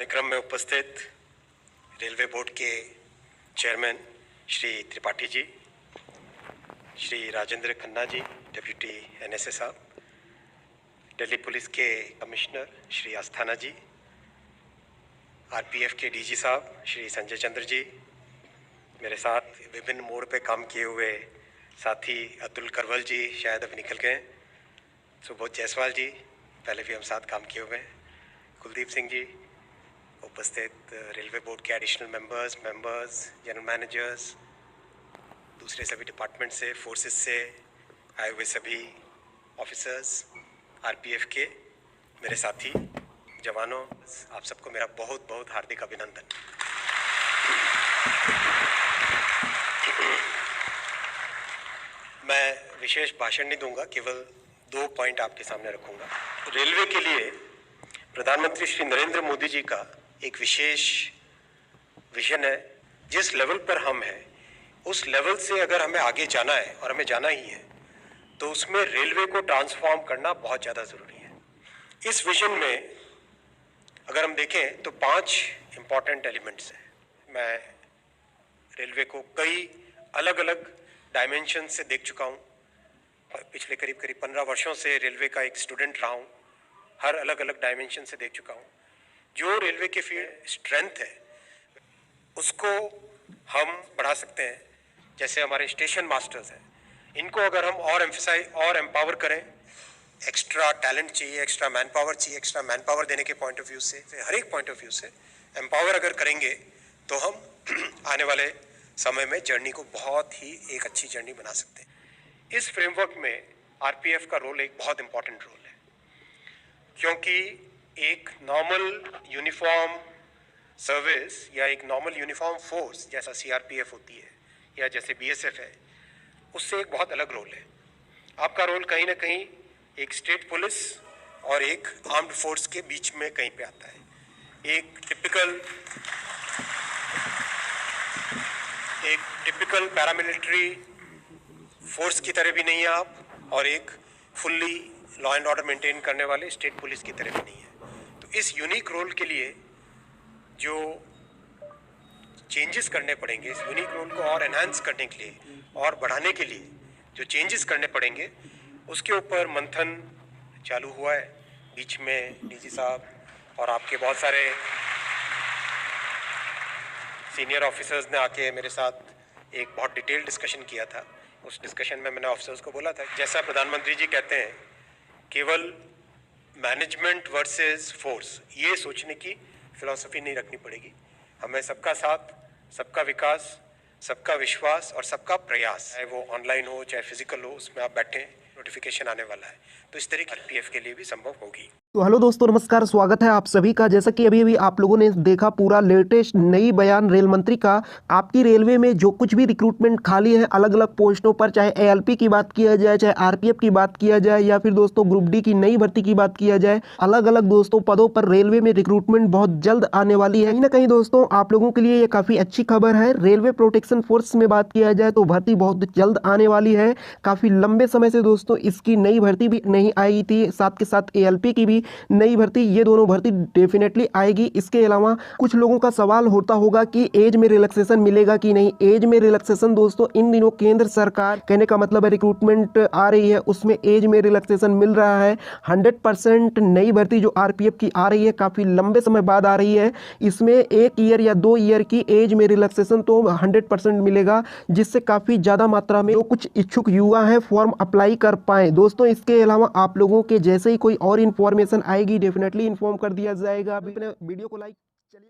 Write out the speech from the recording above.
कार्यक्रम में उपस्थित रेलवे बोर्ड के chairman Shri Tripathi ji, Shri Rajendra Khanna ji deputy NSA साहब, दिल्ली पुलिस के कमिश्नर श्री अस्थाना जी, आरपीएफ के डीजी साहब श्री संजय चंद्र जी, मेरे साथ विभिन्न मोड़ पे काम किए हुए साथी अतुल करवल जी शायद अभी निकल गए, सुबोध जायसवाल जी पहले भी हम साथ काम किए हुए हैं, कुलदीप सिंह जी, उपस्थित रेलवे बोर्ड के एडिशनल मेंबर्स, जनरल मैनेजर्स, दूसरे सभी डिपार्टमेंट से, फोर्सेस से आए हुए सभी ऑफिसर्स, आरपीएफ के मेरे साथी जवानों, आप सबको मेरा बहुत बहुत हार्दिक अभिनंदन। मैं विशेष भाषण नहीं दूंगा, केवल 2 पॉइंट आपके सामने रखूंगा। रेलवे के लिए प्रधानमंत्री श्री नरेंद्र मोदी जी का एक विशेष विजन है। जिस लेवल पर हम हैं उस लेवल से अगर हमें आगे जाना है, और हमें जाना ही है, तो उसमें रेलवे को ट्रांसफॉर्म करना बहुत ज़्यादा ज़रूरी है। इस विजन में अगर हम देखें तो 5 इम्पॉर्टेंट एलिमेंट्स हैं। मैं रेलवे को कई अलग अलग डायमेंशन से देख चुका हूँ। पिछले करीब 15 वर्षों से रेलवे का एक स्टूडेंट रहा हूँ। हर अलग अलग डायमेंशन से देख चुका हूँ। जो रेलवे के फील्ड स्ट्रेंथ है उसको हम बढ़ा सकते हैं। जैसे हमारे स्टेशन मास्टर्स हैं, इनको अगर हम और एम्पावर करें, एक्स्ट्रा टैलेंट चाहिए, एक्स्ट्रा मैन पावर चाहिए, एक्स्ट्रा मैन पावर देने के पॉइंट ऑफ व्यू से, हर एक पॉइंट ऑफ व्यू से एम्पावर अगर करेंगे तो हम आने वाले समय में जर्नी को बहुत ही एक अच्छी जर्नी बना सकते हैं। इस फ्रेमवर्क में आरपीएफ का रोल एक बहुत इंपॉर्टेंट रोल है, क्योंकि एक नॉर्मल यूनिफॉर्म सर्विस या एक नॉर्मल यूनिफॉर्म फोर्स जैसा सीआरपीएफ होती है या जैसे बीएसएफ है, उससे एक बहुत अलग रोल है। आपका रोल कहीं ना कहीं एक स्टेट पुलिस और एक आर्म्ड फोर्स के बीच में कहीं पे आता है। एक टिपिकल पैरामिलिट्री फोर्स की तरह भी नहीं है आप, और एक fully law and order maintain करने वाले स्टेट पुलिस की तरह भी नहीं है। तो इस यूनिक रोल के लिए जो चेंजेस करने पड़ेंगे, इस यूनिक रोल को और एनहांस करने के लिए और बढ़ाने के लिए जो चेंजेस करने पड़ेंगे, उसके ऊपर मंथन चालू हुआ है। बीच में डीजी साहब और आपके बहुत सारे सीनियर ऑफिसर्स ने आके मेरे साथ एक बहुत डिटेल डिस्कशन किया था। उस डिस्कशन में मैंने ऑफिसर्स को बोला था, जैसा प्रधानमंत्री जी कहते हैं, केवल मैनेजमेंट वर्सेस फोर्स, ये सोचने की फिलॉसफी नहीं रखनी पड़ेगी। हमें सबका साथ, सबका विकास, सबका विश्वास और सबका प्रयास, चाहे वो ऑनलाइन हो चाहे फिजिकल हो, उसमें आप बैठें, नोटिफिकेशन आने वाला है, तो इस तरीके आरपीएफ के लिए भी संभव होगी। तो हेलो दोस्तों, नमस्कार, स्वागत है आप सभी का। जैसा कि अभी आप लोगों ने देखा पूरा लेटेस्ट नई बयान रेल मंत्री का, आपकी रेलवे में जो कुछ भी रिक्रूटमेंट खाली है अलग अलग पोस्टों पर, चाहे एएलपी की बात किया जाए, चाहे आरपीएफ की बात किया जाए, या फिर दोस्तों ग्रुप डी की नई भर्ती की बात किया जाए, अलग अलग दोस्तों पदों पर रेलवे में रिक्रूटमेंट बहुत जल्द आने वाली है। कहीं ना कहीं दोस्तों आप लोगों के लिए ये काफी अच्छी खबर है। रेलवे प्रोटेक्शन फोर्स में बात किया जाए तो भर्ती बहुत जल्द आने वाली है। काफी लंबे समय से दोस्तों इसकी नई भर्ती भी नहीं आई थी, साथ के साथ एएलपी की भी नई भर्ती, ये दोनों भर्ती डेफिनेटली आएगी। इसके अलावा कुछ लोगों का सवाल होता होगा कि एज में रिलैक्सेशन मिलेगा कि नहीं। एज में रिलैक्सेशन दोस्तों इन दिनों केंद्र सरकार, कहने का मतलब है रिक्रूटमेंट आ रही है, उसमें एज में रिलैक्सेशन मिल रहा है। 100% नई भर्ती जो आरपीएफ की आ रही है, काफी लंबे समय बाद आ रही है। इसमें 1 ईयर या 2 ईयर की एज में रिलैक्सेशन तो 100% मिलेगा, जिससे काफी ज्यादा मात्रा में जो कुछ इच्छुक युवा है फॉर्म अप्लाई कर पाए। दोस्तों इसके अलावा आप लोगों के जैसे ही कोई और इन्फॉर्मेशन आएगी डेफिनेटली इन्फॉर्म कर दिया जाएगा। अपने वीडियो को लाइक, चलिए।